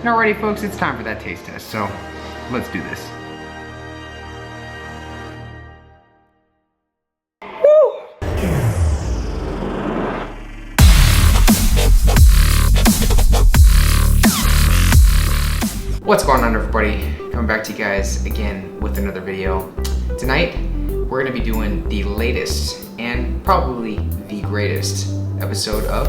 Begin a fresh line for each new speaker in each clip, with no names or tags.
And alrighty folks, it's time for that taste test, so let's do this. What's going on, everybody? Coming back to you guys again with another video. Tonight, we're gonna be doing the latest and probably the greatest episode of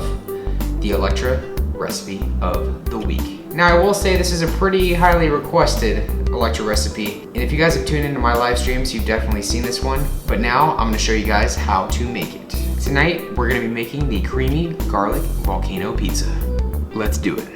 the Electrirecipe of the week. Now, I will say this is a pretty highly requested Electrirecipe, and if you guys have tuned into my live streams, you've definitely seen this one, but now I'm gonna show you guys how to make it. Tonight, we're gonna be making the creamy garlic volcano pizza. Let's do it.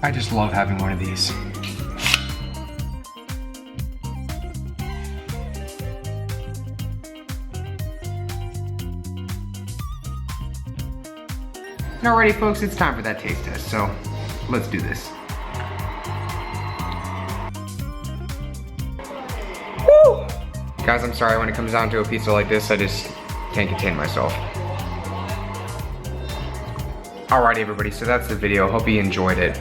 I just love having one of these. And alrighty folks, it's time for that taste test, so let's do this. Woo! Guys, I'm sorry, when it comes down to a pizza like this, I just can't contain myself. Alrighty everybody, so that's the video. Hope you enjoyed it.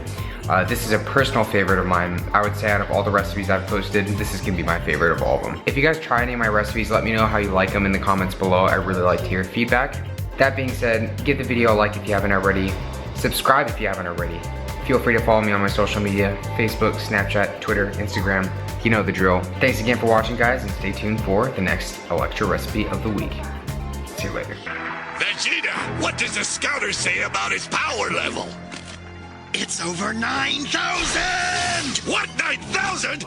This is a personal favorite of mine. I would say out of all the recipes I've posted, this is gonna be my favorite of all of them. If you guys try any of my recipes, let me know how you like them in the comments below. I really like to hear feedback. That being said, give the video a like if you haven't already. Subscribe if you haven't already. Feel free to follow me on my social media, Facebook, Snapchat, Twitter, Instagram. You know the drill. Thanks again for watching, guys, and stay tuned for the next Electrirecipe of the week. See you later.
Vegeta, what does the scouter say about his power level?
It's over 9,000!
What, 9,000?